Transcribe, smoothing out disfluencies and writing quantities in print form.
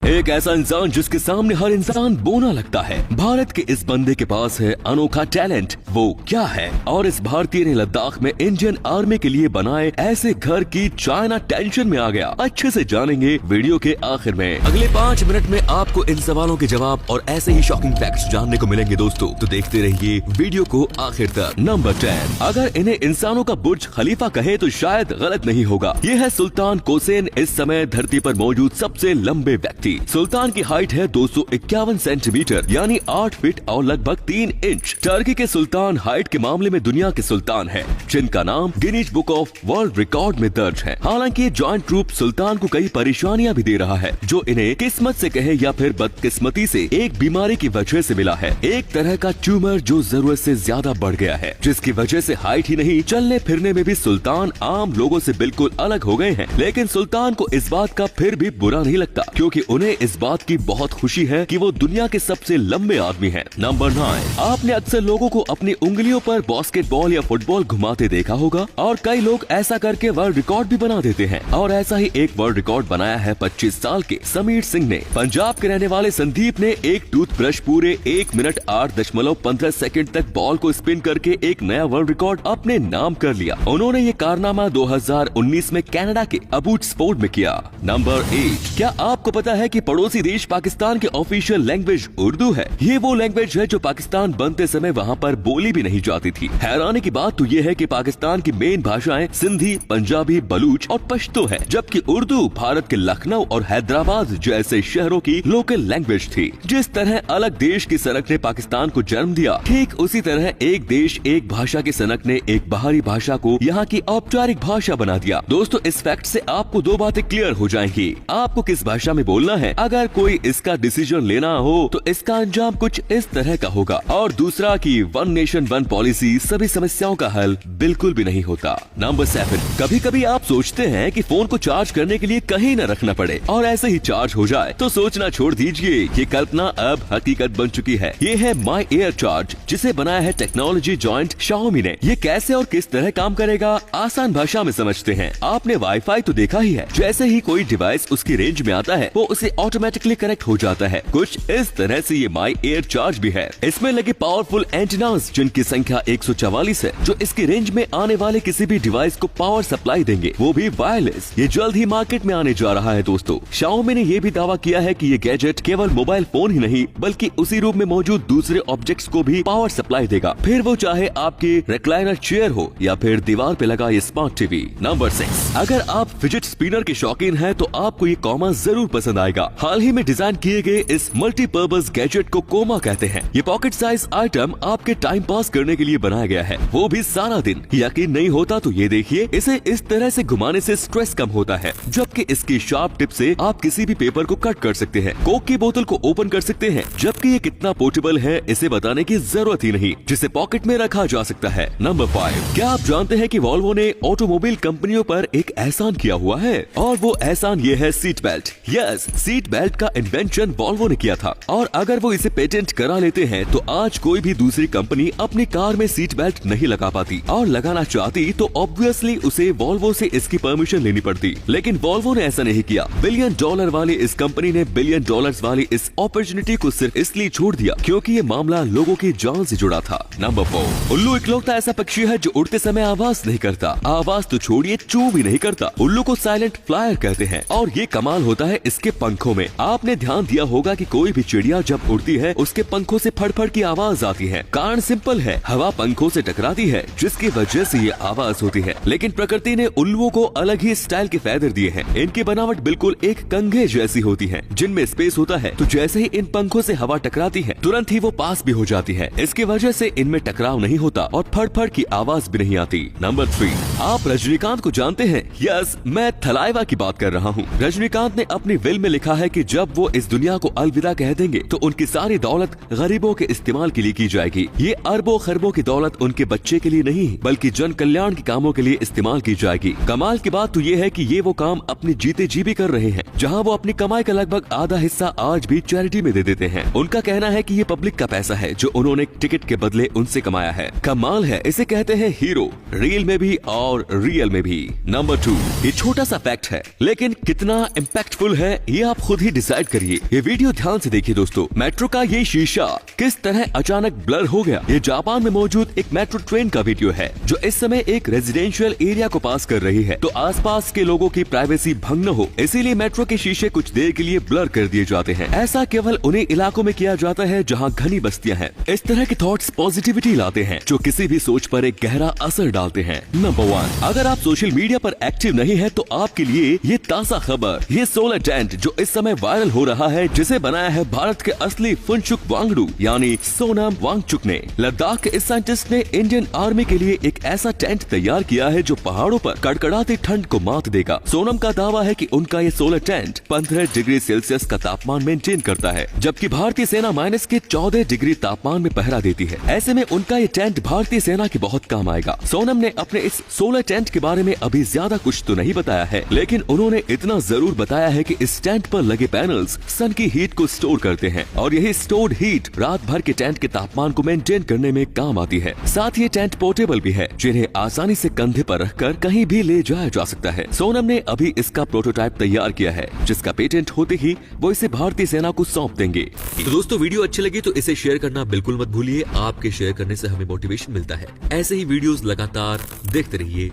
एक ऐसा इंसान जिसके सामने हर इंसान बोना लगता है। भारत के इस बंदे के पास है अनोखा टैलेंट। वो क्या है और इस भारतीय ने लद्दाख में इंडियन आर्मी के लिए बनाए ऐसे घर की चाइना टेंशन में आ गया। अच्छे से जानेंगे वीडियो के आखिर में। अगले 5 मिनट में आपको इन सवालों के जवाब और ऐसे ही शॉकिंग फैक्ट्स जानने को मिलेंगे दोस्तों, तो देखते रहिए वीडियो को आखिर तक। नंबर 10, अगर इन्हें इंसानों का बुर्ज खलीफा कहे तो शायद गलत नहीं होगा। ये है सुल्तान कोसेन, इस समय धरती पर मौजूद सबसे लंबे व्यक्ति। सुल्तान की हाइट है 251 सेंटीमीटर यानी 8 फीट और लगभग 3 इंच। टर्की के सुल्तान हाइट के मामले में दुनिया के सुल्तान है, जिनका नाम Guinness book of world record में दर्ज है। हालांकि जॉइंट ट्रूप सुल्तान को कई परेशानियां भी दे रहा है, जो इन्हें किस्मत से कहे या फिर बदकिस्मती से एक बीमारी की वजह से मिला है। एक तरह का ट्यूमर जो जरूरत से ज्यादा बढ़ गया है, जिसकी वजह से हाइट ही नहीं चलने फिरने में भी सुल्तान आम लोगों से बिल्कुल अलग हो गए हैं। लेकिन सुल्तान को इस बात का फिर भी बुरा नहीं लगता, क्योंकि उन्हें इस बात की बहुत खुशी है कि वो दुनिया के सबसे लंबे आदमी हैं। नंबर 9, आपने अक्सर लोगों को अपनी उंगलियों पर बास्केटबॉल या फुटबॉल घुमाते देखा होगा और कई लोग ऐसा करके वर्ल्ड रिकॉर्ड भी बना देते हैं। और ऐसा ही एक वर्ल्ड रिकॉर्ड बनाया है 25 साल के समीर सिंह ने। पंजाब के रहने वाले संदीप ने एक टूथब्रश पूरे 1 मिनट 8.15 सेकंड तक बॉल को स्पिन करके एक नया वर्ल्ड रिकॉर्ड अपने नाम कर लिया। उन्होंने ये कारनामा 2019 में कनाडा के अबूटस्फोर्ड में किया। नंबर 8, क्या आपको पता है कि पड़ोसी देश पाकिस्तान की ऑफिशियल लैंग्वेज उर्दू है? ये वो लैंग्वेज है जो पाकिस्तान बनते समय वहाँ पर बोली भी नहीं जाती थी। हैरानी की बात तो ये है कि पाकिस्तान की मेन भाषाएं सिंधी, पंजाबी, बलूच और पश्तो है, जबकि उर्दू भारत के लखनऊ और हैदराबाद जैसे शहरों की लोकल लैंग्वेज थी। जिस तरह अलग देश की सनक ने पाकिस्तान को जन्म दिया, ठीक उसी तरह एक देश एक भाषा की सनक ने एक बाहरी भाषा को यहाँ की औपचारिक भाषा बना दिया। दोस्तों, इस फैक्ट से आपको 2 बातें क्लियर हो जाएंगी। आपको किस भाषा में बोलना है, अगर कोई इसका डिसीजन लेना हो तो इसका अंजाम कुछ इस तरह का होगा। और दूसरा कि 1 नेशन 1 पॉलिसी सभी समस्याओं का हल बिल्कुल भी नहीं होता। नंबर 7, कभी कभी आप सोचते हैं कि फोन को चार्ज करने के लिए कहीं न रखना पड़े और ऐसे ही चार्ज हो जाए, तो सोचना छोड़ दीजिए, ये कल्पना अब हकीकत बन चुकी है। ये है माई एयर चार्ज, जिसे बनाया है टेक्नोलॉजी जॉइंट Xiaomi ने। ये कैसे और किस तरह काम करेगा, आसान भाषा में समझते हैं। आपने वाईफाई तो देखा ही है, जैसे ही कोई डिवाइस उसकी रेंज में आता है वो उसे ऑटोमेटिकली कनेक्ट हो जाता है। कुछ इस तरह से ये माई एयर चार्ज भी है। इसमें लगे पावरफुल एंटीनास, जिनकी संख्या 144 है, जो इसकी रेंज में आने वाले किसी भी डिवाइस को पावर सप्लाई देंगे, वो भी वायरलेस। ये जल्द ही मार्केट में आने जा रहा है दोस्तों। Xiaomi ने ये भी दावा किया है कि ये गैजेट केवल मोबाइल फोन ही नहीं बल्कि उसी रूम में मौजूद दूसरे ऑब्जेक्ट्स को भी पावर सप्लाई देगा, फिर वो चाहे आपके रिक्लाइनर चेयर हो या फिर दीवार पे लगा ये स्मार्ट टीवी। नंबर 6, अगर आप फिजिट स्पिनर के शौकीन हैं तो आपको ये कोमा जरूर पसंद आएगा। हाल ही में डिजाइन किए गए इस मल्टीपर्पज गैजेट को कोमा कहते हैं। ये पॉकेट साइज आइटम आपके टाइम पास करने के लिए बनाया गया है, वो भी सारा दिन। यकीन नहीं होता तो ये देखिए, इसे इस तरह से घुमाने से स्ट्रेस कम होता है, जबकि इसकी शार्प टिप से आप किसी भी पेपर को कट कर सकते हैं, कोक की बोतल को ओपन कर सकते हैं। जबकि ये कितना पोर्टेबल है इसे बताने की जरूरत ही नहीं, जिसे पॉकेट में रखा जा सकता है। नंबर 5, क्या आप जानते हैं कि वॉल्वो ने ऑटोमोबाइल कंपनियों पर एक एहसान किया हुआ है, और वो एहसान ये है seat belt. Yes, seat belt का इन्वेंशन वॉल्वो ने किया था, और अगर वो इसे पेटेंट करा लेते हैं तो आज कोई भी दूसरी कंपनी अपनी कार में सीट बेल्ट नहीं लगा पाती, और लगाना चाहती तो ऑब्वियसली उसे वॉल्वो से इसकी परमिशन लेनी पड़ती। लेकिन वॉल्वो ने ऐसा नहीं किया। $1 बिलियन वाली इस कंपनी ने $1 बिलियन वाली इस अपॉर्चुनिटी को सिर्फ इसलिए छोड़ दिया क्योंकि ये मामला लोगों की जान से जुड़ा था। नंबर 4, उल्लू इकलौता ऐसा पक्षी है जो उड़ते समय आवाज नहीं करता। आवाज तो छोड़िए, चू भी नहीं करता। उल्लू को साइलेंट फ्लायर कहते हैं, और ये कमाल होता है इसके पंखों में। आपने ध्यान दिया होगा कि कोई भी चिड़िया जब उड़ती है उसके पंखों से फड़फड़ की आवाज आती है। कारण सिंपल है, हवा पंखों से टकराती है, जिसकी वजह से ये आवाज होती है। लेकिन प्रकृति ने उल्लुओं को अलग ही स्टाइल के फेदर दिए हैं। इनकी बनावट बिल्कुल एक कंघे जैसी होती है, जिनमें स्पेस होता है, तो जैसे ही इन पंखों से हवा टकराती है तुरंत ही वो पास भी हो जाती है। इसकी वजह से इनमें टकराव नहीं होता और फड़फड़ की आवाज भी नहीं आती। नंबर 3, आप रजनीकांत को जानते हैं? यस, मैं थलाइवा की बात कर रहा हूँ। रजनीकांत ने अपनी विल में लिखा है कि जब वो इस दुनिया को अलविदा कह देंगे तो उनकी सारी दौलत गरीबों के इस्तेमाल के लिए की जाएगी। ये अरबों खरबों की दौलत उनके बच्चे के लिए नहीं बल्कि जन कल्याण के कामों के लिए इस्तेमाल की जाएगी। कमाल की बात तो ये है कि ये वो काम अपनी जीते जी भी कर रहे हैं, जहाँ वो अपनी कमाई का लगभग आधा हिस्सा आज भी चैरिटी में दे देते हैं। उनका कहना है कि ये पब्लिक का पैसा है जो उन्होंने टिकट के बदले उनसे कमाया है। कमाल है, इसे कहते हैं हीरो, रील में भी और रियल में भी। नंबर 2, ये छोटा सा फैक्ट है लेकिन कितना इम्पैक्टफुल है ये आप आप खुद ही डिसाइड करिए। ये वीडियो ध्यान से देखिए दोस्तों। मेट्रो का ये शीशा किस तरह अचानक ब्लर हो गया। ये जापान में मौजूद एक मेट्रो ट्रेन का वीडियो है जो इस समय एक रेजिडेंशियल एरिया को पास कर रही है। तो आसपास के लोगों की प्राइवेसी भंग न हो, इसीलिए मेट्रो के शीशे कुछ देर के लिए ब्लर कर दिए जाते हैं। ऐसा केवल उन्हीं इलाकों में किया जाता है जहाँ घनी बस्तियाँ हैं। इस तरह के थॉट्स पॉजिटिविटी लाते हैं जो किसी भी सोच पर एक गहरा असर डालते हैं। नंबर 1, अगर आप सोशल मीडिया पर एक्टिव नहीं है तो आपके लिए ये ताजा खबर। ये सोलर टेंट जो इस समय वायरल हो रहा है, जिसे बनाया है भारत के असली फुनचुक वांगडू यानी सोनम वांगचुक ने। लद्दाख के इस साइंटिस्ट ने इंडियन आर्मी के लिए एक ऐसा टेंट तैयार किया है जो पहाड़ों पर कड़कड़ाती ठंड को मात देगा। सोनम का दावा है कि उनका ये सोलर टेंट 15 डिग्री सेल्सियस का तापमान मेंटेन करता है, जबकि भारतीय सेना -14 डिग्री तापमान में पहरा देती है। ऐसे में उनका ये टेंट भारतीय सेना की बहुत काम आएगा। सोनम ने अपने इस सोलर टेंट के बारे में अभी ज्यादा कुछ तो नहीं बताया है, लेकिन उन्होंने इतना जरूर बताया है कि इस टेंट पर लगे पैनल्स सन की हीट को स्टोर करते हैं और यही स्टोर्ड हीट रात भर के टेंट के तापमान को मेंटेन करने में काम आती है। साथ ही ये टेंट पोर्टेबल भी है, जिन्हें आसानी से कंधे पर रखकर कहीं भी ले जाया जा सकता है। सोनम ने अभी इसका प्रोटोटाइप तैयार किया है, जिसका पेटेंट होते ही वो इसे भारतीय सेना को सौंप देंगे। तो दोस्तों वीडियो अच्छी लगी तो इसे शेयर करना बिल्कुल मत भूलिए। आपके शेयर करने से हमें मोटिवेशन मिलता है। ऐसे ही वीडियोस लगातार देखते रहिए।